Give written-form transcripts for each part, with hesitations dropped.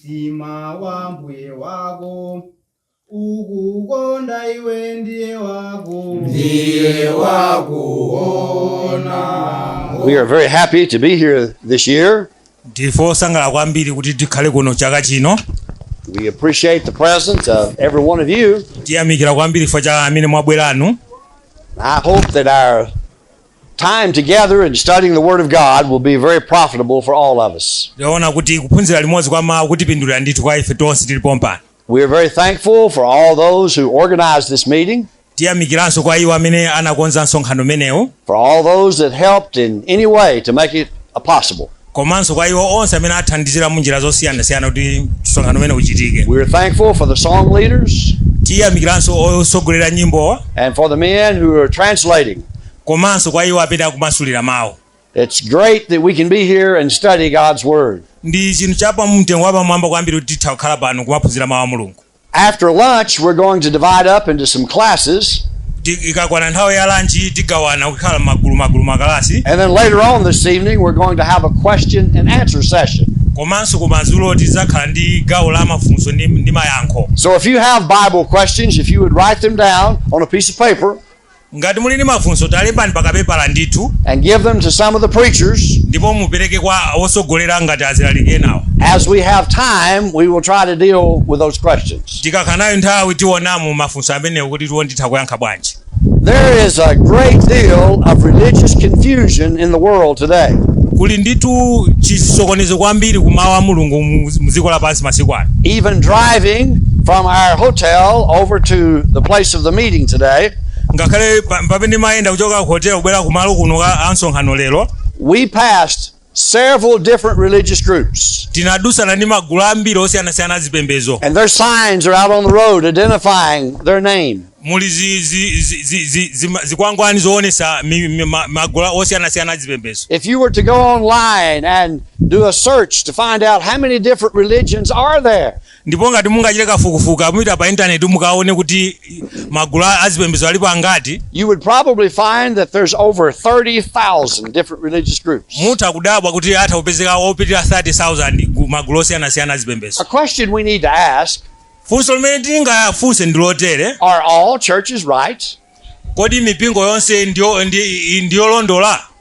Sima wa mbuye wako ukukonda iwe ndiye wako ona. We are very happy to be here this year. We appreciate the presence of every one of you. I hope that our time together in studying the Word of God will be very profitable for all of us. We are very thankful for all those who organized this meeting, for all those that helped in any way to make it possible. We are thankful for the song leaders and for the men who are translating. It's great that we can be here and study God's Word. After lunch, we're going to divide up into some classes. And then later on this evening, we're going to have a question and answer session. So if you have Bible questions, if you would write them down on a piece of paper and give them to some of the preachers. As we have time, we will try to deal with those questions. There is a great deal of religious confusion in the world today. Even driving from our hotel over to the place of the meeting today, we passed several different religious groups. And their signs are out on the road identifying their name. If you were to go online and do a search to find out how many different religions are there, you would probably find that there's over 30,000 different religious groups. A question we need to ask: are all churches right?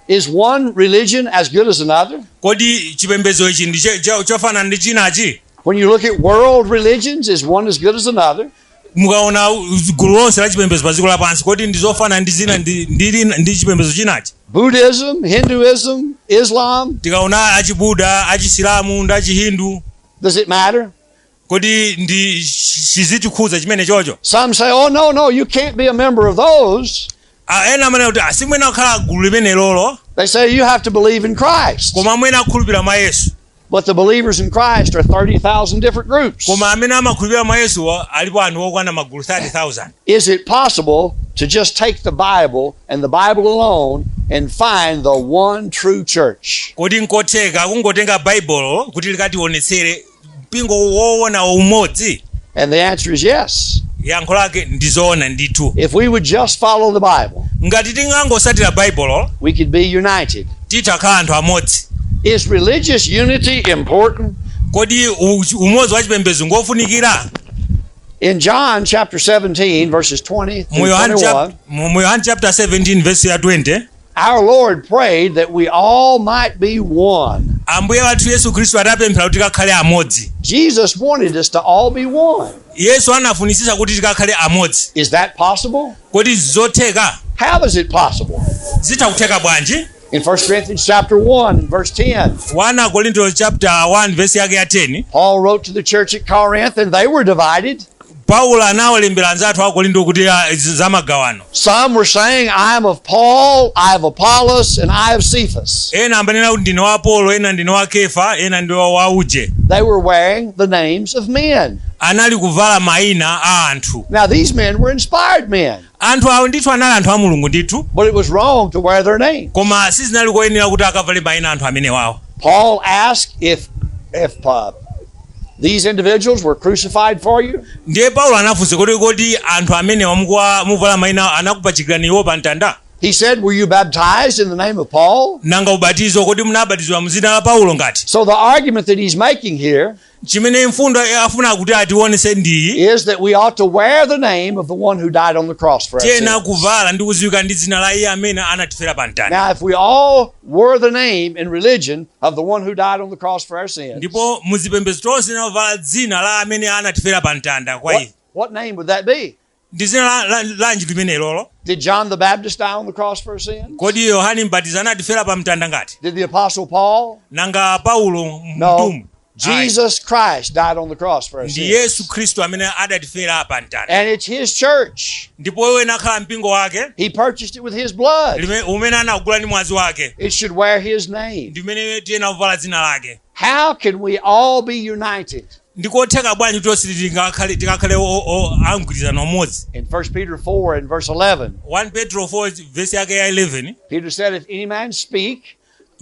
Is one religion as good as another? When you look at world religions, is one as good as another? Buddhism, Hinduism, Islam, does it matter? Some say, oh no, you can't be a member of those. They say you have to believe in Christ. But the believers in Christ are 30,000 different groups. Is it possible to just take the Bible and the Bible alone and find the one true church? And the answer is yes. If we would just follow the Bible, we could be united. Is religious unity important? In John chapter 17, verses 20 through 21, our Lord prayed that we all might be one. Jesus wanted us to all be one. Is that possible? How is it possible? In 1 Corinthians chapter 1 and verse 10, Paul wrote to the church at Corinth, and they were divided. Some were saying, I am of Paul, I have Apollos, and I have Cephas. They were wearing the names of men. Now these men were inspired men. But it was wrong to wear their name. Paul asked if these individuals were crucified for you. He He said, were you baptized in the name of Paul? Nanga ubatizo kodi munabatizwa muzina la Paulo ngati. So the argument that he's making here chimene mfundo afuna kuti ationese ndi is that we ought to wear the name of the one who died on the cross for us. Tena kuvala ndi kuziwika ndi dzina la iye amene anatifera pa mtanda. Now if we all wore the name in religion of the one who died on the cross for our sins, ndipo muzipembedzo tonse navala dzina la amene anatifera pa mtanda kwa ife. What name would that be? Ndi dzina lanji limene lolo? Did John the Baptist die on the cross for our sins? Kodi Yohane Mbatizi anatifera pa mtanda ngati? Did the Apostle Paul? Nanga Paulo No. mtumu? Jesus Christ died on the cross for our Ndi sins. Yesu Kristu amene adatifera pa mtanda. And it's his church. Ndipo wewe nakhala mpingo wake. He purchased it with his blood. Umene anagula ndi mwazi wake. It should wear his name. Ndimene tiyena kuvala dzina lake. How can we all be united? Ndikotheka bwanji tonse tikakhale angwirizana omodzi. In 1 Peter 4 and verse 11, 1 Petro 4 verse yake ya 11, Peter said, if any man speak,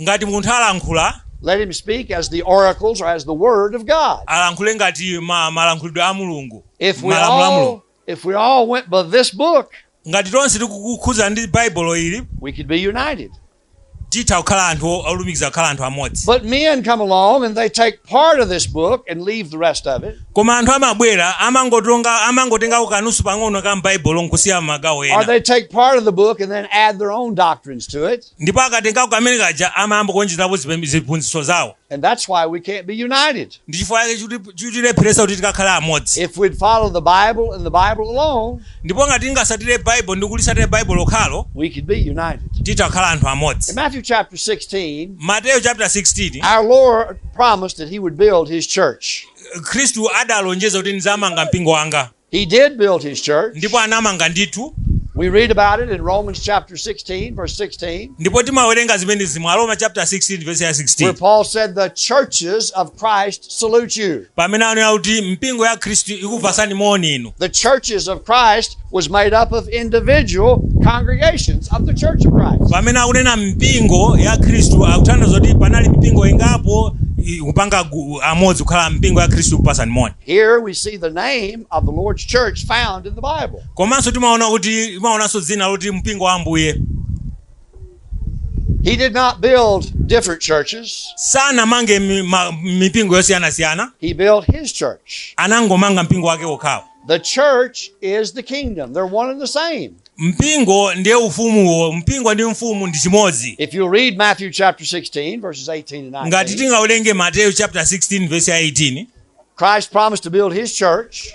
ngati munthu alankhula, let him speak as the oracles or as the word of God. alankhule ngati malankhulidwe a Mulungu. If we all went by this book, ngati tonse tikukhuza ndi Bible ili, we could be united. titha kukhala anthu olumikiza kukhala anthu amodzi. But men come along and they take part of this book and leave the rest of it. Koma anthu amabwera amangotenga kanusu pang'ono ka m'Bible nkusiya magawo Or ena. they take part of the book and then add their own doctrines to it. Ndipo akatenga kamene kaja amayamba kuonjezerapo ziphunzitso zawo. And that's why we can't be united. Ndi chifukwa yake chutilepheresa kuti tikakhale amodzi. If we'd follow the Bible and the Bible alone, Ndipo ngati tingasatire Bible ndi kulisatire Bible lokhalo, we could be united. titha kukhala anthu amodzi. In Matthew chapter 16, Mateyu chapter 16, our Lord promised that he would build his church. Khristu adalonjeza kuti ndizamanga mpingo wanga. He did build his church. Ndipo anamanga ndithu. We read about it in Romans chapter 16, verse 16. Ndipo timawerenga zimenezi mu Roma chapter 16 verse ya Where 16. Paul said, the churches of Christ salute you. Pamene anena kuti mpingo ya Khristu ikupasani moni inu. The churches of Christ was made up of individual congregations of the church of Christ. Pamene akunena mpingo ya Khristu akutanthauza kuti panali mpingo ingapo kupanga amodzi kukhala mpingo ya Khristu kupasani moni. Here we see the name of the Lord's church found in the Bible. Komanso timaonanso dzina loti mpingo wa Ambuye. He did not build different churches. Sanamange mipingo yosiyanasiyana. He built his church. Anangomanga mpingo wake wokhawo. The church is the kingdom. They're one and the same. Mpingo ndiye ufumuwo, mpingo ndi mfumu ndi chimodzi. If you read Matthew chapter 16, verses 18 and 19, Ngati tingawerenge Mateyu chapter 16 verse ya 18, Christ promised to build his church.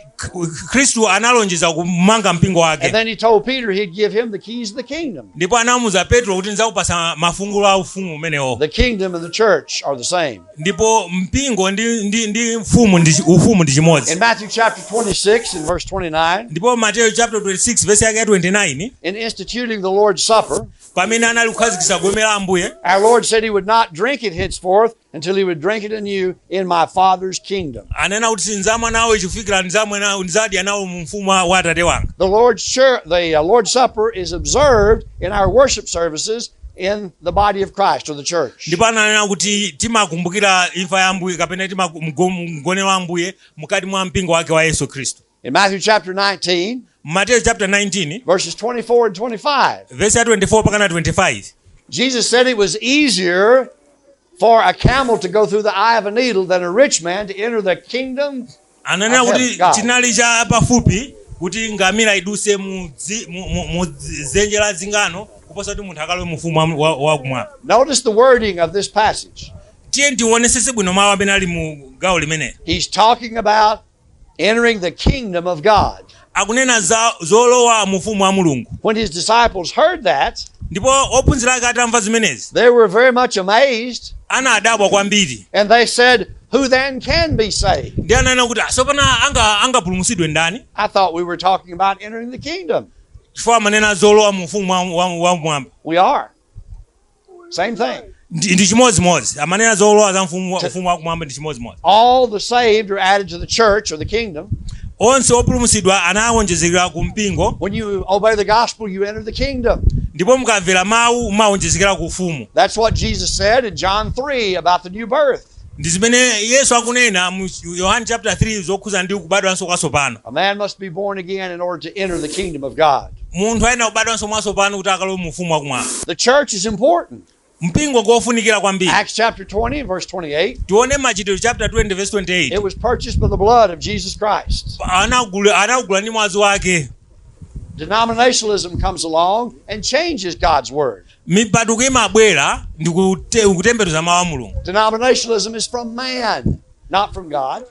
Khristu analonjeza kumanga mpingo And wake. then he told Peter he'd give him the keys of the kingdom. Ndipo anamuza Petro kuti ndizakupasa mafungulo a ufumu umenewo. The kingdom and the church are the same. Ndipo mpingo ndi ufumu ndi chimodzi. In Matthew chapter 26 and verse 29, Ndipo Mateyu chapter 26 verse yake ya 29, in instituting the Lord's Supper, pamene anali kukhazikitsa gome la Ambuye, our Lord said he would not drink it henceforth until he would drink it anew in my Father's kingdom. anena kuti sinzamwa nawo chifikira nzadya nawo mu mfumu wa Atate wanga. The Lord's Supper is observed in our worship services in the body of Christ or the church. Ndipo ananena kuti timakumbukira imfa ya Ambuye kapena mgone wa Ambuye mukati mwa mpingo wake wa Yesu Kristu. In Matthew chapter 19, Mateyu chapter 19 verses 24 and 25, verse ya 24 pakana 25. Jesus said it was easier for a camel to go through the eye of a needle than a rich man to enter the kingdom. Ananena kuti chinali cha pafupi kuti ngamira iduse mu dzenje la zingano kuposa kuti munthu akalowe mu ufumu wa kumwamba. Notice the wording of this passage. Tiye tionesese bwino mawu amene ali mu gawo limeneli. He's talking about entering the kingdom of God. Akunena zolowa mu ufumu wa Mulungu. When his disciples heard that, Ndipo ophunzira ake atamva zimenezi, they were very much amazed, anadabwa kwambiri. and they said, who then can be saved? Ndi ananena kuti sopana angapulumutsidwe ndani? I thought we were talking about entering the kingdom. Chifukwa amanena zolowa mu ufumu wa mwamba. We are. Same thing. Ndi chimodzimodzi. Amanena zolowa za ufumu wa kumwamba ndi chimodzimodzi. All the saved are added to the church or the kingdom. Onse opulumutsidwa anawonjezekera ku mpingo. When you obey the gospel, you enter the kingdom. Ndipo mukamvera mawu mawonjezekera ku ufumu. That's what Jesus said in John 3 about the new birth. ndi zimene Yesu akunena mu Yohana chapter 3 zokhuza ndi kubadwanso kwatsopano. A man must be born again in order to enter the kingdom of God. Munthu ayenera kubadwanso mwatsopano kuti akalowe mu ufumu wakumwamba. The church is important. Mpingo ngofunikira kwambiri. Acts chapter 20 and verse 28. Tione Machitidwe chapter 20 verse 28. It was purchased by the blood of Jesus Christ. Anagula ndi mwazi wake. Denominationalism comes along and changes God's word. Mipatuko imabwera ndi kutembenuza mawu a Mulungu. Denominationalism is from man, not from God.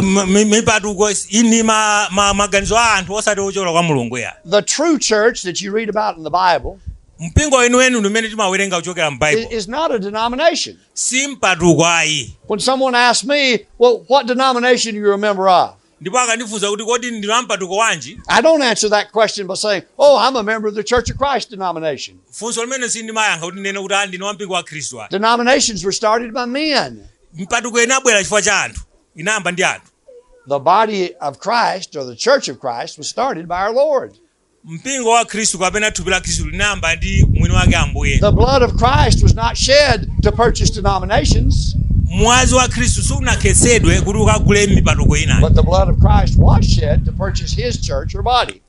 Mipatuko ini maganizo a anthu osati ochokera kwa Mulungu ya. The true church that you read about in the Bible mpingo wenu umene timawerenga kuchokera m'Bible is not a denomination. Si mpatuko ayi. When someone asks me, well, what denomination are you a member of? Ndipo akandifunsa kuti kodi ndinu mpatuko wanji? I don't answer that question by saying, oh, I'm a member of the Church of Christ denomination. Funso limene sindimayankha kuti ndine kuti ndine wampingo wa Khristu. Denominations were started by men. Mpatuko inabwera chifukwa cha anthu. Inayamba ndi anthu. The body of Christ, or the Church of Christ, was started by our Lord. Mpingo wa Khristu kapena thupi la Khristu linayamba ndi mwini wake Ambuye. The blood of Christ was not shed to purchase denominations. Mwazi wa Khristu sunakhetsedwe kuti ukagule mipatuko ina. But the blood of Christ was shed to purchase his church or body.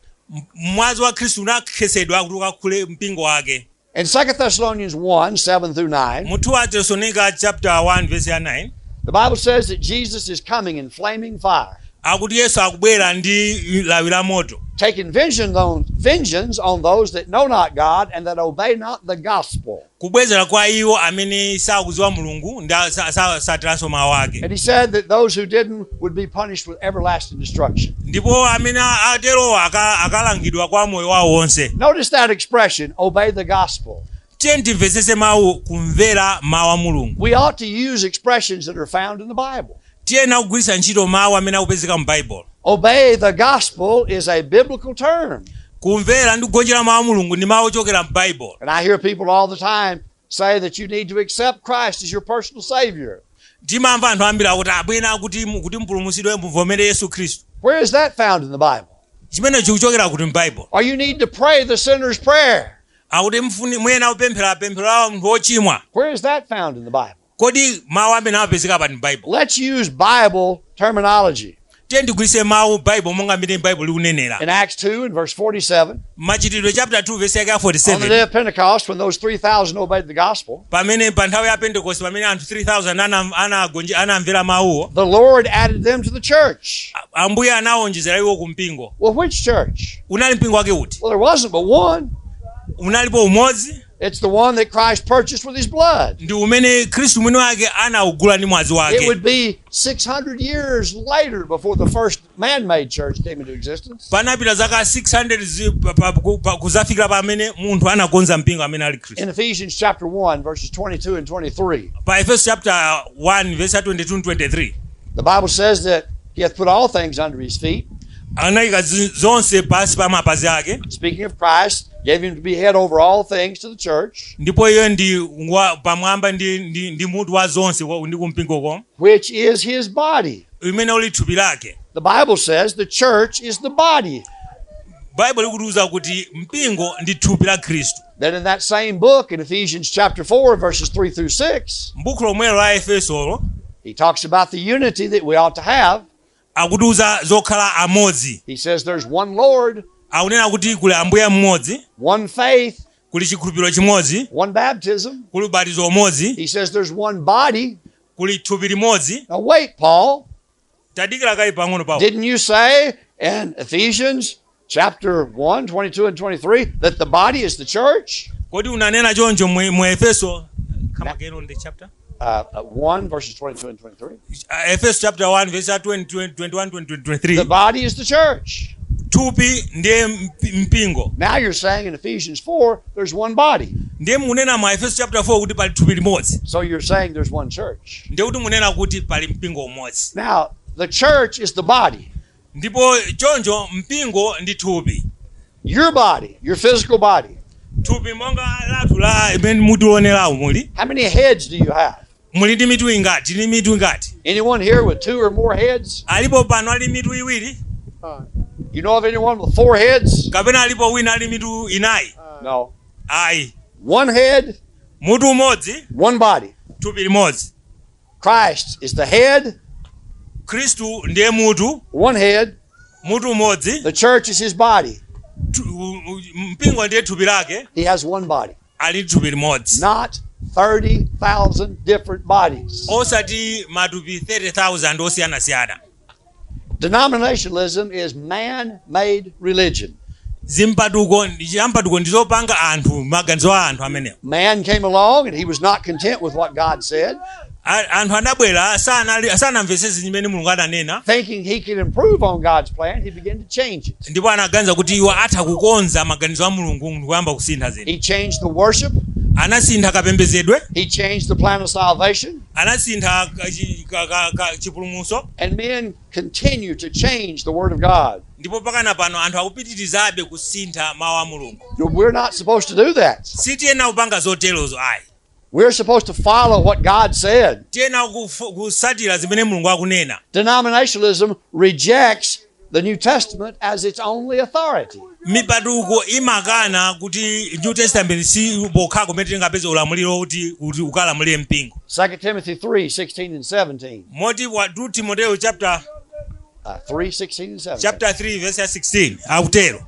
Mwazi wa Khristu unakhetsedwa kuti ukagule mpingo wake. In 2 Thessalonians 1, 7 through 9, Mutu wa Thessalonica chapter 1 verse 9, the Bible says that Jesus is coming in flaming fire, akuti Yesu akubwera ndi lawi la moto, taking vengeance on those that know not God and that obey not the gospel. kubwezera kwa iwo amene sakudziwa Mulungu ndi satiranso mawu ake. And he said that those who didn't would be punished with everlasting destruction. Ndipo amene atero akalangidwa kwa moyo wawo wonse. Notice that expression, obey the gospel. Timvetsetse mawu, kumvera mawu a Mulungu. We ought to use expressions that are found in the Bible. Tiyena kugwiritsa ntchito mawu amene akupezeka mu Bible. Obey the gospel is a biblical term. Kumvera ndi kugonjera mawu a Mulungu ndi mawu ochokera mu Bible. And I hear people all the time say that you need to accept Christ as your personal Savior. Timamva anthu ambiri akuti abwera kuti mpulumutsidwe muvomere Yesu Khristu. Where is that found in the Bible? Chimene chikuchokera kuti mu Bible. Or you need to pray the sinner's prayer. Akuti mwena upemphera pemphero la munthu wochimwa. Where is that found in the Bible? Kodi mawu amene amapezeka pa Bible. Let's use Bible terminology. Tiye ndigwiritse mawu Bible monga mmene Bible likunenera. In Acts 2 and verse 47, Machitidwe chapter 2 verse yake 47. on the day of Pentecost, when those 3,000 obeyed the gospel, Pamene pa nthawi ya Pentecost pamene anthu 3,000 anamvera mawuwo, the Lord added them to the church. Ambuye anawonjezera iwo ku mpingo. Well, which church? Unali mpingo wake uti? Well, there wasn't but one. Unalipo umodzi. It's the one that Christ purchased with his blood. Ndi umene Khristu mwini wake anaugula ndi mwazi It wake. would be 600 years later before the first man-made church came into existence. Panapita zaka 600 kuzafikira pamene munthu anakonza mpingo amene ali Khristu. In Ephesians chapter 1, verses 22 and 23, Pa Ephesians chapter 1 verse 22 and 23. the Bible says that he hath put all things under his feet. Anayika zonse pasi pa mapazi ake. Speaking of Christ, gave him to be head over all things to the church, Ndipo iye ndi pamwamba ndi mutu wa zonse ndi kumpingoko, which is his body. imene uli thupi lake. The Bible says the church is the body. Bible ikutiuza kuti mpingo ndi thupi la Khristu. Then in that same book, in Ephesians chapter 4, verses 3 through 6, M'buku lomwelo la Efesolo he talks about the unity that we ought to have. akutiuza zokhala amodzi. He says there's one Lord, Akunena kuti kuli Ambuye mmodzi, one faith, kuli chikhulupiriro chimodzi, one baptism. kuli ubatizo umodzi, He says there's one body. kuli thupi limodzi. Now wait, Paul, Tadikira kai pang'ono pawo. didn't you say in Ephesians chapter 1, 22 and 23 that the body is the church? Kodi unanena choncho mu Efeso, come again on the chapter? 1 verses 22 and 23. Efeso chapter 1 verse 21 23. The body is the church. Thupi ndiye mpingo. Now you're saying in Ephesians 4 there's one body. Ndiye munena mu Efeso chapter 4 kuti pali thupi limodzi. So you're saying there's one church. Ndiye kuti munena kuti pali mpingo umodzi. Now the church is the body. Ndipo choncho mpingo ndi thupi. Your body, your physical body. Thupi monga lathu la imene mutionerawo muli. How many heads do you have? Muli ndi mitu ingati? Ndi mitu ingati? Anyone here with 2 or more heads? Alipo pano ali mitu iwiri? You know of anyone with 4 heads? Kapena alipo wina ali mitu inayi? No. Ayi. One head, Mutu umodzi, one body. thupi limodzi. Christ is the head. Kristu ndiye mutu. One head. Mutu umodzi. The church is his body. Mpingo ndiye thupi lake. He has one body. Ali thupi limodzi. Not 30,000 different bodies. Osati matupi 30,000 osiyana-siyana. Denominationalism is man-made religion. Zimpatuko ndizopanga anthu maganizo a anthu amenewo. Man came along and he was not content with what God said. Anthu anabwera sanamvese zimene Mulungu ananena. Thinking he could improve on God's plan, he began to change it. Ndipo anaganiza kuti iwo atha kukonza maganizo a Mulungu ndikuyamba kusintha zinthu. He changed the worship. Anasintha kapembedzedwe. He changed the plan of salvation. Anasintha chipulumutso. And men continue to change the word of God. Ndipo pakana pano anthu akupitirizabe kusintha mawu a Mulungu. We're not supposed to do that. Sitiyena kupanga zoterozo ayi. We're supposed to follow what God said. Tiyena kusatira zimene Mulungu akunena. Denominationalism rejects the New Testament as its only authority. Mipatuko imakana kuti New Testament si bokha kumene tingapeze ulamuliro kuti ukalamulire mpingo. 2 Timothy 3:16 and 17. Moti wa 2 Timoteo chapter 3:16 and 17. Chapter 3 verse 16. Akutero.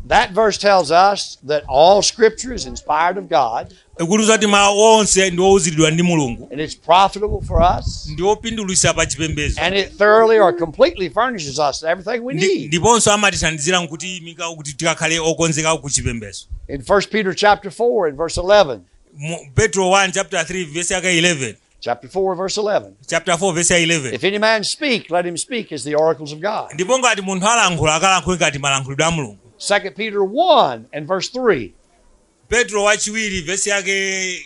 That verse tells us that all scripture is inspired of God. Ekuliza kuti mawu onse ndi owuziridwa ndi Mulungu. And it's profitable for us. Ndi opindulitsa pa chipembedzo. And it thoroughly or completely furnishes us everything we need. Ndiponso amatithandizira kuti tikakhale okonzeka ku chipembedzo. In 1 Peter chapter 4 and verse 11. Petro 1 chapter 3 verse 11. Chapter 4 verse 11. Chapter 4 verse 11. If any man speak, let him speak as the oracles of God. Ndipo ngati munthu alankhula akalankhule ngati malankhulidwe a Mulungu. 2 Peter 1 and verse 3. Petro wachiwiri verse yake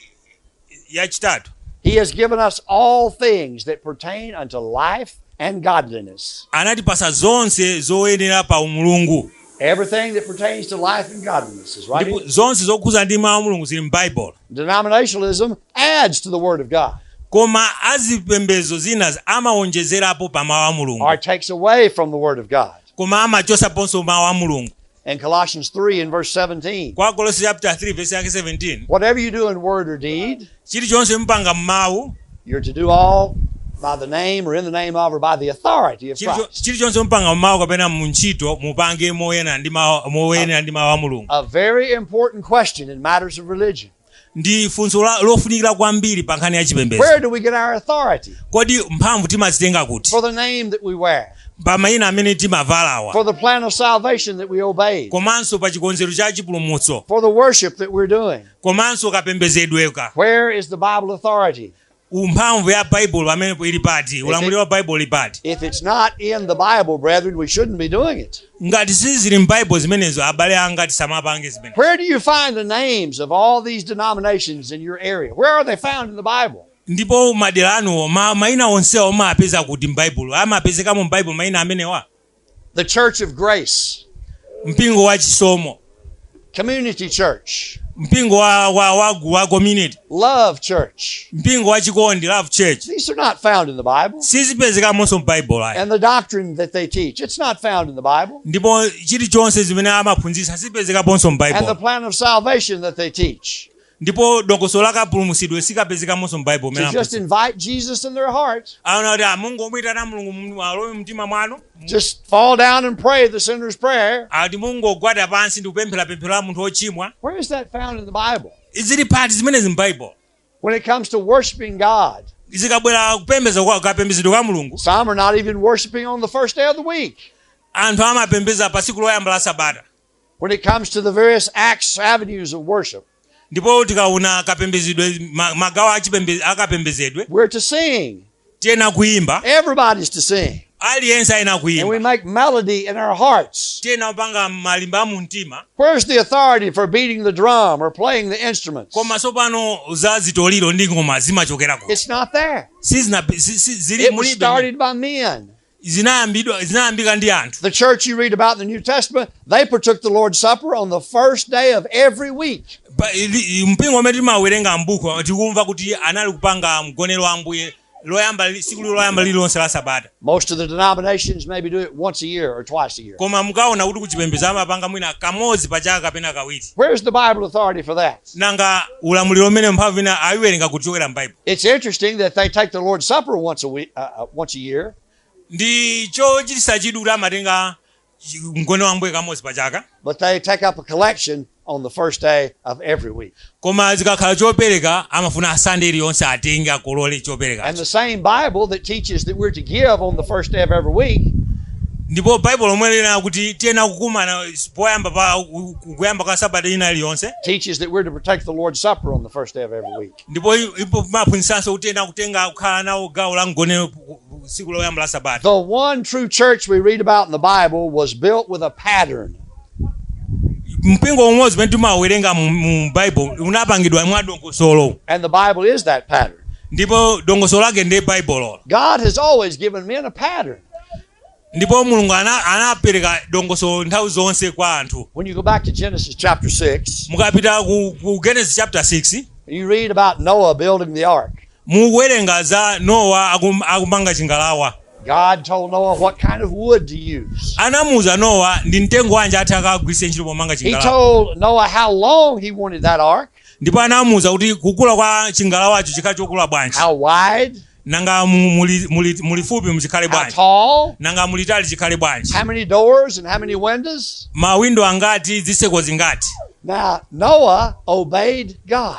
yachitatu. He has given us all things that pertain unto life and godliness. Anatipasa zonse zoyenera pa umulungu. Everything that pertains to life and godliness is right. Zonse zokhuza ndi mawu a Mulungu zili m'Bible. Denominationalism adds to the word of God. Koma azipembedzo zina amawonjezerapo pa mawu a Mulungu. Or takes away from the word of God. Koma amachosaponso mawu a Mulungu. In Colossians 3 and verse 17. Kwa Kolose chapter 3 verse 17. Whatever you do in word or deed, chilichonse mpanga m'mawu, you're to do all by the name or in the name of or by the authority of Christ. chilichonse mpanga m'mawu kapena mu ntchito mupange moyenera ndi mawu a Mulungu. A very important question in matters of religion. Ndi funso lofunikira kwambiri pa nkhani ya chipembedzo. Where do we get our authority? Kodi mphamvu timazitenga kuti? For the name that we wear. Pa mayina amene timavalawa. For the plan of salvation that we obey. Komanso pa chikonzero cha chipulumutso. For the worship that we're doing. Komanso kapembedzedweka. Where is the Bible authority? Mphamvu ya Bible amene ili pati, ulamuliro wa Bible ili pati. If it's not in the Bible, brethren, we shouldn't be doing it. Ngati sizili m'Bible zimenezo abale anga tisamapange zimenezo. Where do you find the names of all these denominations in your area? Where are they found in the Bible? Ndipo madera anu mayina onsewa amapeza kuti m'Bible, amapezekamo m'Bible mayina amenewa. The Church of Grace. Mpingo wa chisomo. Community Church. Mpingo wa community. Love Church. Mpingo wa chikondi, Love Church. These are not found in the Bible. Sizipezekamonso m'Bible ayi. And the doctrine that they teach, it's not found in the Bible. Ndipo chilichonse zimene amaphunzitsa sizipezekaponso m'Bible. And the plan of salvation that they teach. Ndipo dongosolo la kapulumutsidwe sikapezekamonso m'Bible To just invite Jesus in their heart. Aona kuti mungomuyitana Mulungu alowe mtima mwanu. Just fall down and pray the sinner's prayer. Ati mungogwada pansi ndi kupemphera pemphero la munthu ochimwa. Where is that found in the Bible? Zili pati zimenezi m'Bible. When it comes to worshiping God. Zikabwera kapembedzedwe kwa Mulungu. Some are not even worshiping on the first day of the week. Anthu amapembedza pa tsiku loyamba la Sabata. When it comes to the various acts, avenues of worship. Ndipo tikaona kapembedzedwe magawo akapembedzedwe. We're to sing. Tiyena kuimba. Everybody's to sing. Aliyense ayena kuimba. And we make melody in our hearts. Tiyena upanga malimba a mumtima. Where's the authority for beating the drum or playing the instruments? Koma sopano za zitoliro ndi ngoma zimachokera ku. It's not there. Zili It was started by men. Zinayambika ndi anthu. The church you read about in the New Testament, they partook the Lord's Supper on the first day of every week. Mpingo umene timawerenga m'buku tikumva kuti anali kupanga mgonero wa Ambuye siku loyamba lilonse la sabata. Most of the denominations maybe do it once a year or twice a year. Koma mukaona kuti kuchipembedzo amapanga mwina kamodzi pachaka kapena kawiri. Where's the Bible authority for that? Nanga ulamuliro umene mphamvu ina ayiwerenga kuchokera m'Bible. It's interesting that they take the Lord's Supper once a year. Ndicho chitisa chidu kuti amatenga mngone wa Mbuye kamodzi pachaka. But they take up a collection on the first day of every week. Koma zikakhala chopereka amafuna Sunday iliyonse atenge akolole chopereka. And the same Bible that teaches that we're to give on the first day of every week. Ndipo Bible lomwe lina kuti tiyena kukumana kuyamba kwa sabata ina iliyonse. Teaches that we're to partake the Lord's Supper on the first day of every week. Ndipo ipo maphunzitsanso kuti tiyena kutenga kukhala nawo gawo la mngone siku loyamba la sabata. The one true church we read about in the Bible was built with a pattern. Mpingo umodzi pene timawerenga mu Bible unapangidwa mwa dongosolo. And the Bible is that pattern. Ndipo dongosolo lake ndi Bible. God has always given men a pattern. Ndipo Mulungu anapereka dongosolo nthawi zonse kwa anthu. When you go back to Genesis chapter 6, mukapita ku Genesis chapter 6, you read about Noah building the ark. Muwerenga za Noah akumanga chingalawa. God told Noah what kind of wood to use. Anamuza Noah ndi mtengo wanji atakagwise ntchito pomanga chingalawa. He told Noah how long he wanted that ark. Ndipo anamuza kuti kukula kwa chingalawacho chikali chokula bwanji. How wide? Nanga mulifupi mchikale bwanji. How tall? Nanga mulitali chikale bwanji. How many doors and how many windows? Mawindo angati, ziseko zingati. Now Noah obeyed God.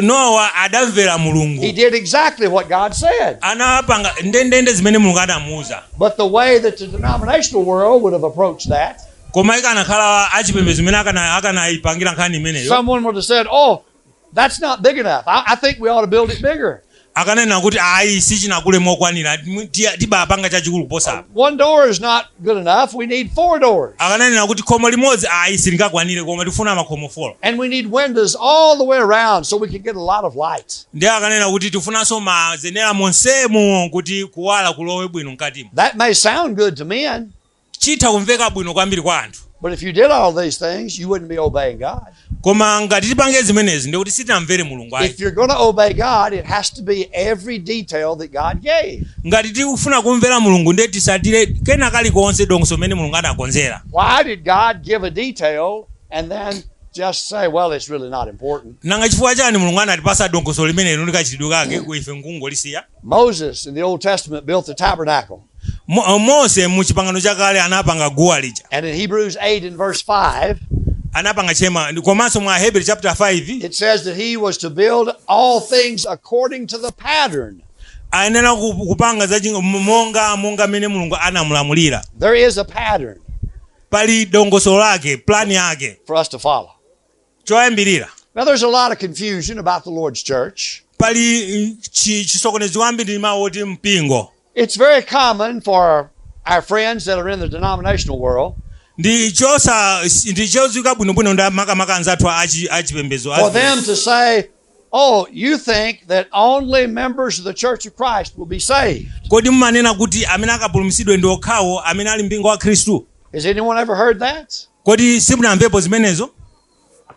Noah adamvera Mulungu. He did exactly what God said. Anapanga ndendende zimene Mulungu anamuza. But the way that the denominational world would have approached that, koma ikanakhala achipembedzo zimene akanayipangira nkhani imeneyo. Someone would have said, "Oh, that's not big enough. I think we ought to build it bigger." Akanena kuti ayi sichinakule mokwanira tibapanga chachikulu kuposa. One door is not good enough. We need 4 doors. Akanena kuti khomo limodzi ayi silingakwanire koma tifuna makhomo 4. And we need windows all the way around so we can get a lot of light. Ndiye akanena kuti tifunanso mazenera monsemo kuti kuwala kulowe bwino mkatimo. That may sound good to men. Chitha kumveka bwino kwambiri kwa anthu. But if you did all these things, you wouldn't be obeying God. Koma ngati tipange zimenezi ndi kuti sitinamvere Mulungu ayi. If you're going to obey God, it has to be every detail that God gave. Ngati tikufuna kumvera Mulungu ndi tisatire kena kalikonse dongosolo limene Mulungu anakonzera. Why did God give a detail and then just say, well, it's really not important? Nanga chifukwa chani Mulungu anatipasa dongosolo limene likachitidwe kake ife nkungolisiya? Moses in the Old Testament built the tabernacle. Mose mu chipangano chakale anapanga guwa lija. And in Hebrews 8 and verse 5, anapanga chema komanso mwa Hebrew chapter 5, it says that he was to build all things according to the pattern. Anena kupanga za monga mene Mulungu anamulamulira. There is a pattern. Pali dongosolo lake, plan yake for us to follow. Choyambirira. Now there's a lot of confusion about the Lord's church. Pali chisokonezo ambiri mawoti mpingo. It's very common for our friends that are in the denominational world for them to say, oh, you think that only members of the Church of Christ will be saved. Has anyone ever heard that?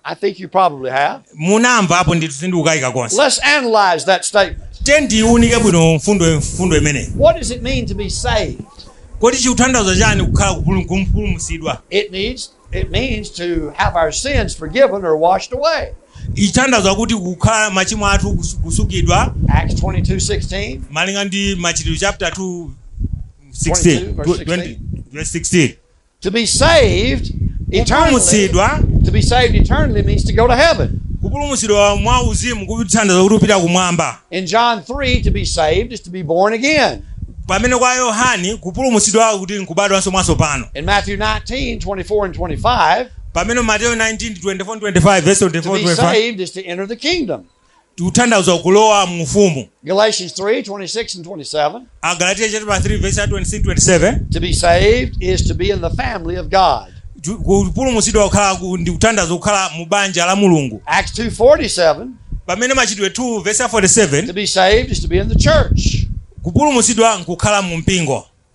I think you probably have. Let's analyze that statement. What does it mean to be saved? It means to have our sins forgiven or washed away. Acts 22:16. Chapter 2, 16, verse 16. To be saved eternally. To be saved eternally means to go to heaven. In John 3, to be saved is to be born again. In Matthew 19:24 and 25, to be saved is to enter the kingdom. Galatians 3:26 and 27. To be saved is to be in the family of God. Acts 2:47. To be saved is to be in the church. 1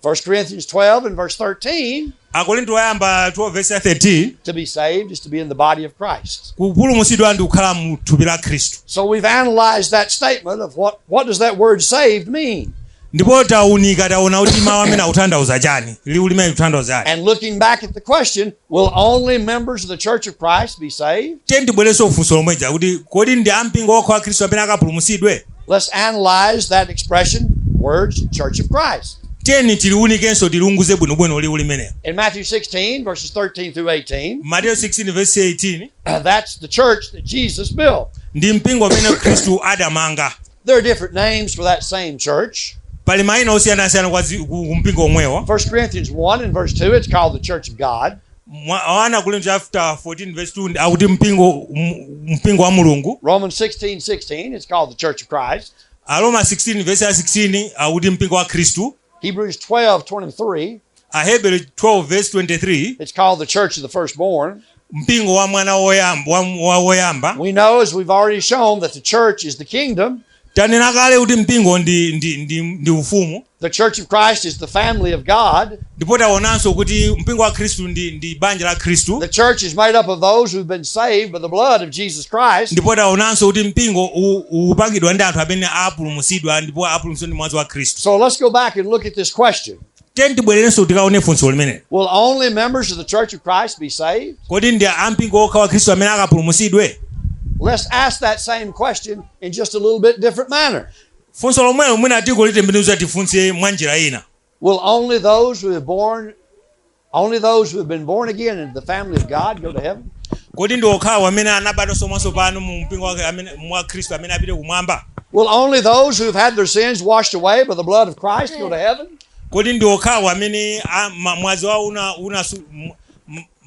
1 Corinthians 12 and verse 13. Akorinto oyamba 12 verse 13. To be saved is to be in the body of Christ. Kupulumutsidwa ndi kukhala mu thupi la Khristu. So we've analyzed that statement of what does that word saved mean? Ndipo taona kuti mawu amene akutanthauza chani, liwu limene likutanthauza chani. And looking back at the question, will only members of the Church of Christ be saved? Tendibwereso funso lomweja kuti kodi ndi ampingo okha wa Khristu amene akapulumutsidwe? Let's analyze that expression, words, Church of Christ. Teni tiliunikenso tilunguze bwinobwino liwu limenelo. In Matthew 16 verses 13 through 18. Matthew 16 verse 18. That's the church that Jesus built. Ndi mpingo amene Khristu adamanga. There are different names for that same church. Pali mayina osiyanasiyana ku mpingo omwewo. 1 Corinthians 1 and verse 2, it's called the Church of God. 1 Corinthians chapter 14 verse 2 akuti mpingo wa Mulungu. Romans 16:16, it's called the Church of Christ. Aroma 16 verse 16 akuti mpingo wa Khristu. Hebrews 12:23. Ahebrew 12 verse 23. It's called the Church of the Firstborn. Mpingo wa mwana woyamba. We know, as we've already shown, that the church is the kingdom. Tanena kale kuti mpingo ndi ufumu. The Church of Christ is the family of God. Ndipo taonanso kuti mpingo wa Khristu ndi banja la Khristu. The church is made up of those who've been saved by the blood of Jesus Christ. Ndipo taonanso kuti mpingo upangidwa ndi anthu amene apulumutsidwa ndipo apulumutsidwa ndi mwazi wa Khristu. So let's go back and look at this question. Tendibwererenso tikaone funso limene. Will only members of the Church of Christ be saved? Kodi ndi ampingo okha wa Khristu amene akapulumutsidwe? Let's ask that same question in just a little bit different manner. Funso lomwelo mwina atiko litembenuza tifunse mwa njira ina. Will only those who have been born again into the family of God go to heaven? Kodi ndi okhawo amene anabadwa tsopano mu mpingo wake amene mwa Khristu amene apite kumwamba? Will only those who have had their sins washed away by the blood of Christ go to heaven? Kodi ndi okhawo amene mwazi wawo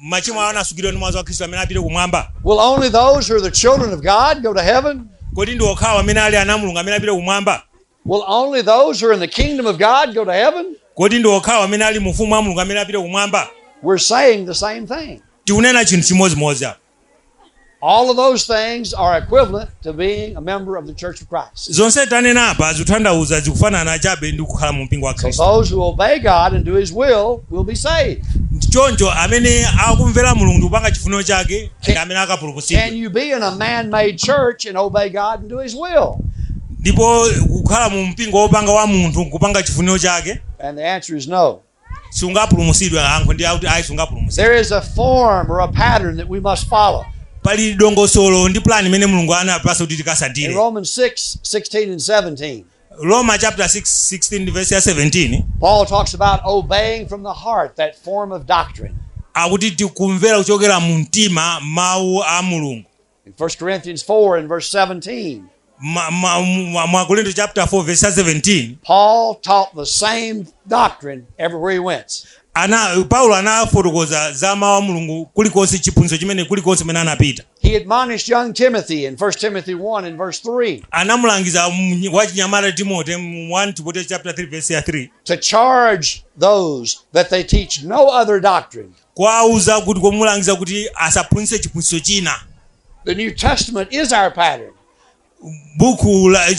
machimo awo anasukidwa ndi mwazi wa Khristu amene apite kumwamba? Will only those who are the children of God go to heaven? Kodi ndi okhawo amene ali ana Mulungu amene apite kumwamba? Will only those who are in the kingdom of God go to heaven? Kodi ndi okhawo amene ali mu ufumu wa Mulungu amene apite kumwamba? We're saying the same thing. Tikunena chinthu chimodzimodzi apa. All of those things are equivalent to being a member of the Church of Christ. Zonse tanena apa zikutanthauza zikufanana chabe ndi kukhala mu mpingo wa So Khristu. those who obey God and do His will be saved. Choncho amene akumvera Mulungu kupanga chifuniro chake ndi amene akapulumutsidwa. Can you be in a man-made church and obey God and do His will? Ndipo kukhala mu mpingo wopanga wa munthu kupanga chifuniro chake? And the answer is no. Sungapulumutsidwe yankho ndi akuti ayi sungapulumutsidwe. There is a form or a pattern that we must follow. Pali dongosolo ndi plan imene Mulungu anapasa kuti In tikasatire. Romans 6:16 and 17. Roma chapter 6:16 verse 17. Paul talks about obeying from the heart, that form of doctrine. Akuti tikumvera kuchokera mu mtima mawu a Mulungu. In 1 Corinthians 4 and verse 17. Mwa Korinto chapter 4 verse 17. Paul taught the same doctrine everywhere he went. Paulo anafotokoza za mawu a Mulungu kulikonse chiphunzitso chimene kulikonse mene anapita. He admonished young Timothy in 1 Timothy 1 and verse 3. Anamulangiza wachinyamata Timothy mu 1 Timothy chapter 3 verse 3. To charge those that they teach no other doctrine. Kwauza kuti kumulangiza kuti asaphunzitse chiphunzitso china. The New Testament is our pattern. Buku la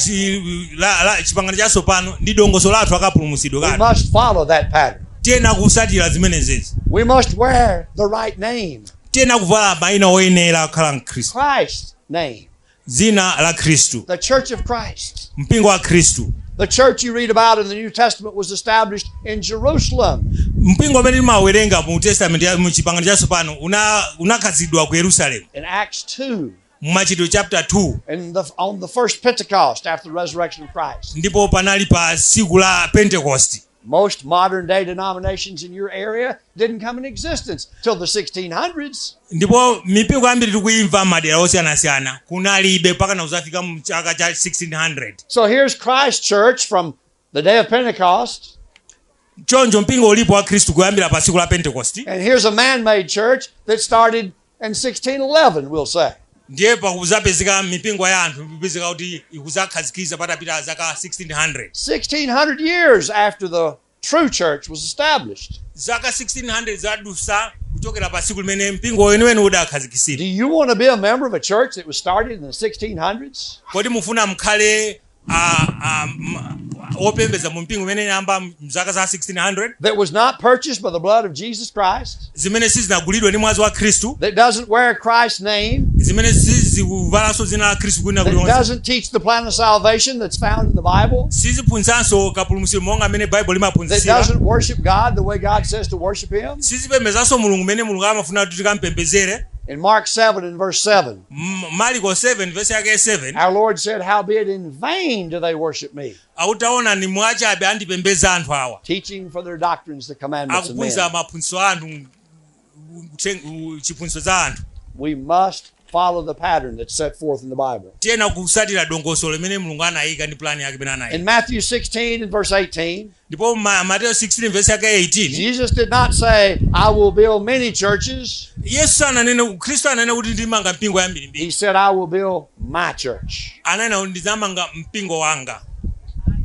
chipangano chatsopano ndi dongosolo lathu akapulumutsidwa We kale. must follow that pattern. Tena kusatira zimenezezi. We must wear the right name. Tena kuvala mayina oyenera kukhala mkhristu. Christ's name. Zina la Khristu. The Church of Christ. Mpingo wa Khristu. The church you read about in the New Testament was established in Jerusalem. Mpingo amene timawerenga mu Testament ya mu chipangano chatsopano unakhazidwa ku Yerusalemu. In Acts 2. Machitidwe chapter 2. And on the first Pentecost after the resurrection of Christ. Ndipo panali pa siku la Pentecost. Most modern day denominations in your area didn't come in existence till the 1600s. Ndipo mipingo ambiri tikuimva madera osiyanasiyana kunalibe mpaka na uzafika mu chaka cha 1600. So here's Christ Church from the day of Pentecost. Choncho mpingo ulipo wa Khristu kuyambira pa siku la Pentecost. And here's a man-made church that started in 1611, we'll say. Ndiye pa kuzapezeka mipingo ya anthu ipezeka kuti ikuzakhazikiza patapita zaka 1600. 1600 years after the true church was established. Zaka 1600 zadusa kuchokera pa siku limene mpingo wenewene udakhazikisira. Do you want to be a member of a church that was started in the 1600s? Kodi mufuna mkhale opembeza mu mpingo imene yamba mzaka za 1600 that was not purchased by the blood of Jesus Christ, zimene sizinagulidwa ndi mwazi wa Khristu, that doesn't wear Christ's name, zimene sizikuvalanso dzina la Khristu kuna that kulonza, doesn't teach the plan of salvation that's found in the Bible, siziphunzitsanso kapulumutso monga amene Bible that limaphunzitsira, doesn't worship God the way God says to worship Him. sizipembezanso Mulungu mene Mulungu amafuna kuti tikampembezere. In Mark 7 and verse 7, Marko 7 verse yake 7, our Lord said, "Howbeit in vain do they worship me, autaona ni mwachabe andipembeza anthu awa, teaching for their doctrines the commandments of akuphunzitsa men." maphunzitso anthu, chiphunzitso za anthu. We must follow the pattern that's set forth in the Bible. Tiyena kusatira dongosolo limene Mulungu anayika ndi plani yake imene anayika. In Matthew 16 and verse 18, Ndipo Mateo 16 verse yake 18, Jesus did not say, "I will build many churches." Yesu ananena, Khristu ananena kuti ndimanga mpingo yambirimbiri. He said, "I will build my church." Ananena kuti ndizamanga mpingo wanga.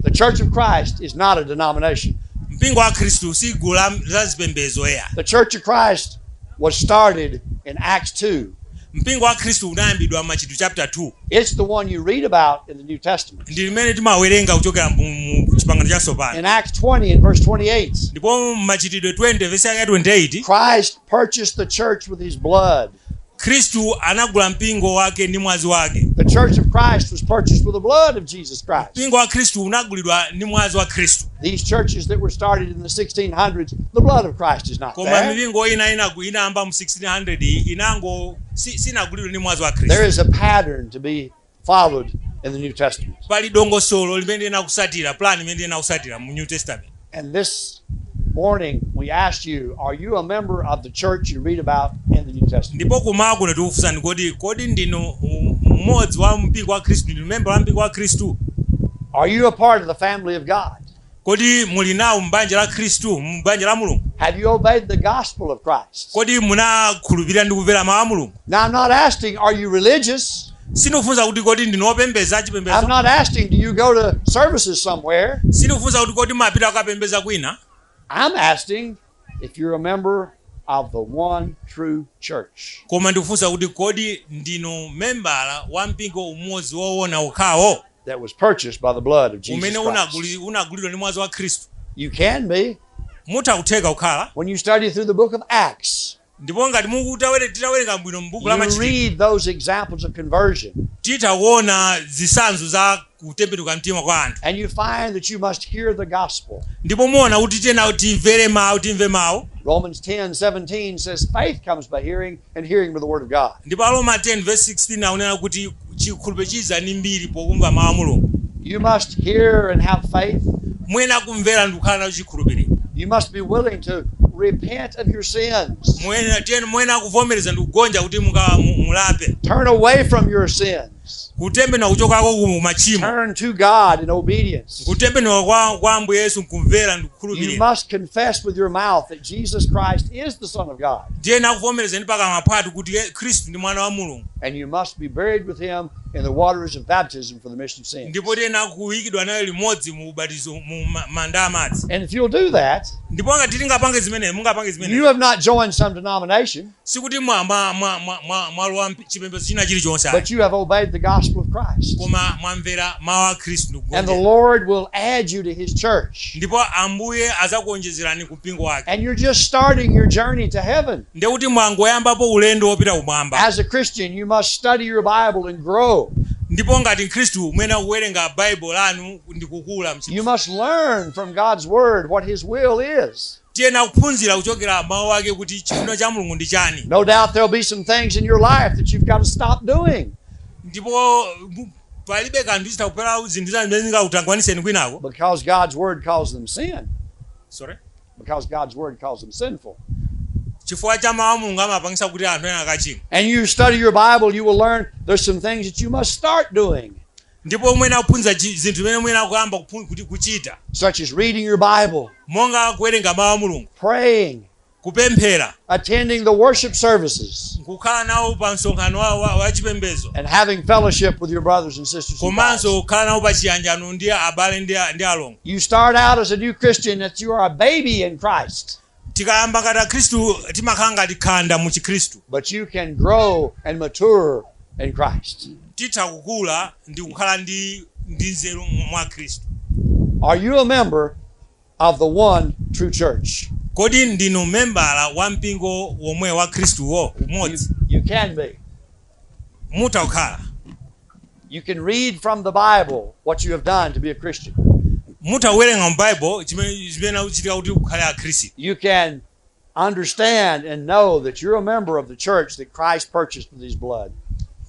The Church of Christ is not a denomination. Mpingo wa Khristu si gulu la zipembedzo ya. The Church of Christ was started in Acts 2. Mpingo wa Khristu unayambidwa Machitidwe chapter 2. It's the one you read about in the New Testament. Ndi limene timawerenga kuchokera mu chipangano chatsopano. In Acts 20 and verse 28, Ndipo Machitidwe 20 verse yake 28, Christ purchased the church with His blood. Khristu anagula mpingo wake ndi mwazi wake. The Church of Christ was purchased with the blood of Jesus Christ. Mpingo wa Khristu unagulidwa ndi mwazi wa Khristu. These churches that were started in the 1600s, the blood of Christ is not Koma there. mipingo inayamba mu 1600 inango sinagulidwa ndi mwazi wa Khristu. There is a pattern to be followed in the New Testament. Pali dongosolo limene linakusatira, plan imene linakusatira mu New Testament. And this morning we asked you, are you a member of the church you read about in the New Testament? Ndipo kumakuno tikufunsani kodi ndino mmodzi wa mpingo wa Khristu, ndino member wa mpingo wa Khristu? Are you a part of the family of God? Kodi muli nawo mbanja la Khristu, mbanja la Mulungu? Have you obeyed the gospel of Christ? Kodi munakhulupirira ndi kumvera mawu a Mulungu? Now I'm not asking, are you religious? Sindikufunsa kuti kodi ndinopembeza I'm chipembedzo. not asking, do you go to services somewhere? Sindikufunsa kuti kodi mapita kukapembeza kwina. I'm asking if you're a member of the one true church. Koma ndikufunsa kuti kodi ndino membala wa mpingo umodzi woona ukhawo That was purchased by the blood of Jesus umene Christ. unagulidwa ndi mwazi wa Khristu. You can be. Mutha kutheka kukhala. When you study through the book of Acts, Ndipo ngati titawerenga bwino m'buku la you Machitidwe, read those examples of conversion, titaona zitsanzo za kutembenuka mtima kwa anthu. and you find that you must hear the gospel. Ndipo muona kuti tena timve mawu. Romans 10:17 says, "Faith comes by hearing, and hearing by the word of God." Ndipo Roma 10 verse 16 akunena kuti chikhulupiriro chiza ndi mbiri pokumva mawu a Mulungu. You must hear and have faith. Mwina kumvera ndi kukhala nacho chikhulupiriro. You must be willing to repent of your sins. Mwina kuvomereza ndi kugonja kuti mulape. Turn away from your sins. Kutembenuka kuchokako ku machimo. Turn to God in obedience. Kutembenuka kwa Ambuye Yesu kumvera ndi You kukhulupirira. must confess with your mouth that Jesus Christ is the Son of God. Tiyena kuvomereza ndi pakamwa pathu kuti Khristu ndi mwana wa Mulungu. And you must be buried with Him in the waters of baptism for the remission of sins. Ndipo tiyena kuyikidwa naye limodzi mu ubatizo mu manda amadzi. And if you'll do that, Ndipo ngati tingapange zimene mungapange you zimene. have not joined some denomination, Sikuti mwalowa chipembedzo china chilichonse. but you have obeyed the gospel of Christ. Koma mwamvera mawu a Khristu ndi And the kugonjera. Lord will add you to His church. Ndipo Ambuye azakuonjezerani ku mpingo wake. And you're just starting your journey to heaven. Ndiye kuti mwangoyambapo ulendo wopita kumwamba. As a Christian, you must study your Bible and grow. Ndipo ngati Khristu mwena kuwerenga Bible lanu ndi kukula mchimo. You must learn from God's Word what His will is. Tiyena kuphunzira kuchokera mawu ake kuti chifuniro cha Mulungu ndi chani. No doubt there'll be some things in your life that you've got to stop doing Ndipo palibe kanthu zitakupera zinthu zimene zingakutangwaniseni kwinako. because God's Word calls them sin. Sorry. Because God's Word calls them sinful. Chifukwa cha mawu a Mulungu amapangisa kuti anthu ena akachimwa. And you study your Bible, you will learn there's some things that you must start doing, Ndipo mwena kuphunzira zinthu zimene mwena kuyamba kuti kuchita. such as reading your Bible, Monga kuwerenga mawu a Mulungu, praying, kupemphera, attending the worship services, kukhala nawo pa msonkhano wa chipembedzo. and having fellowship with your brothers and sisters in Christ. Komanso kukhala nawo pa chiyanjano ndi abale ndi alongo. You start out as a new Christian that you are a baby in Christ, Tikayamba ngati Khristu timakhala ngati khanda mu Chikhristu. but you can grow and mature in Christ. Titha kukula ndi kukhala ndi nzeru mwa Khristu. Are you a member of the one true church? Kodi ndinu membala wa mpingo womwe wa Kristuwo umodzi? You can be. Mutakhala. You can read from the Bible what you have done to be a Christian. Mutawerenga mu Bible chimene uchitika kuti ukhale a Khristu. You can understand and know that you're a member of the church that Christ purchased with his blood.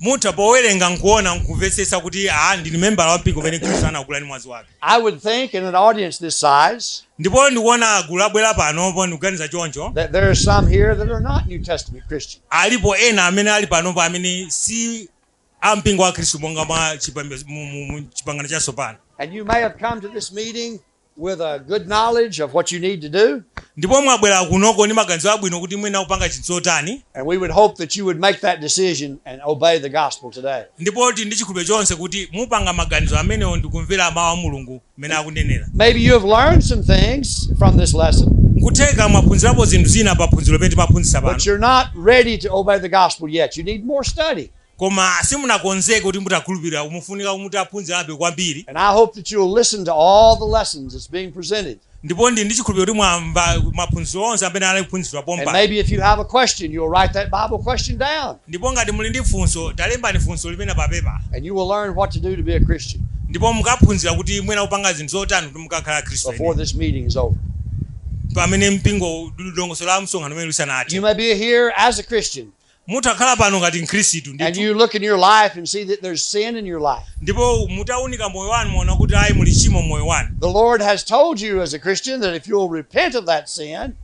Mutapowerenga nkuona nkumvetsetsa kuti ndinu membala wa mpingo umene Khristu anagula ndi mwazi wake. I would think in an audience this size, ndipo ndikuona gulu labwera panopo ndikuganiza choncho, that there are some here that are not New Testament Christians. alipo ena amene ali panopo amene si ampingo wa Khristu monga mwa chipangano chatsopano. And you may have come to this meeting with a good knowledge of what you need to do. Ndipo mwabwera kunoko ndi maganizo abwino kuti mwina kupanga chitsotani. And we would hope that you would make that decision and obey the gospel today. Ndipo ndi chikhulupiriro chonse kuti mupanga maganizo amenewo ndikumvera mawu a Mulungu mene akunenera. Maybe you have learned some things from this lesson. Kutheka mwaphunzirapo zinthu zina pa phunziro limene timaphunzitsa pano. But you're not ready to obey the gospel yet. You need more study. Koma simunakonzeke kuti mutakhulupirira umufunika mutaphunzirabe kwambiri. And I hope that you'll listen to all the lessons that's being presented. Ndipo ndi chikhulupiriro kuti mwamva maphunziro onse amene anaphunzitsidwa pompa. And maybe if you have a question, you'll write that Bible question down. Ndipo ngati muli ndi funso talembani funso limene pa pepa. And you will learn what to do to be a Christian. Ndipo mukaphunzira kuti mwina kupanga zinthu zotani kuti mukakhala Khristu. Before this meeting is over. Pamene mpingo dongosolo la msonkhano umene lisanati. You may be here as a Christian. Mutakhala pano ngati Mkhristu ndipo. And you look in your life and see that there's sin in your life. Ndipo mutaunika moyo wanu muona kuti ayi muli chimo moyo wanu. The Lord has told you as a Christian that if you'll repent of that sin,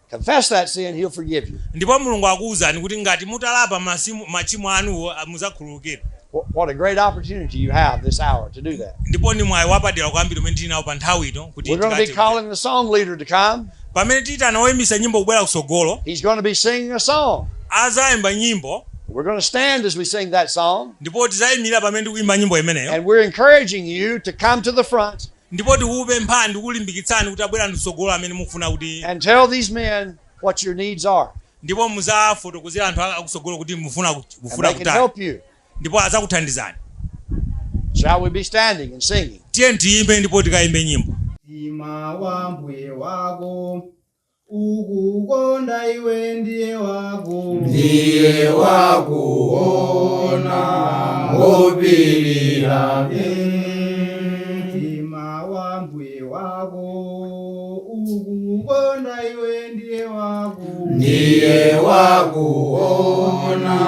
confess that sin, he'll forgive you. Ndipo Mulungu akuwuzani kuti ngati mutalapa machimo anuwo muzakhululukidwa. What a great opportunity you have this hour to do that. Ndipo ndi mwayi wapadera kwambiri umene tinawo pa nthawi ino kuti we're going to be calling the song leader to come. Pamene titana woyimbisa nyimbo kubwera kusogolo. He's going to be singing a song. Azayimba nyimbo. We're going to stand as we sing that song. Ndipo tizayimira pamene tikuyimba nyimbo imeneyo. And we're encouraging you to come to the front. Ndipo tikupemphani ndikulimbikitsani kuti abwera kusogolo amene mukufuna kuti. And tell these men what your needs are. Ndipo muzafotokozera anthu akusogolo kuti mufuna they can help you. Ndipo azakuthandizani. Shall we be standing and singing? Tiye tiyimbe ndipo tikayimbe nyimbo. Mtima wa mbuye wako ukukonda iwe ndiye wako ona ngopirira mtima wa mbuye wako ukukonda iwe ndiye wako ona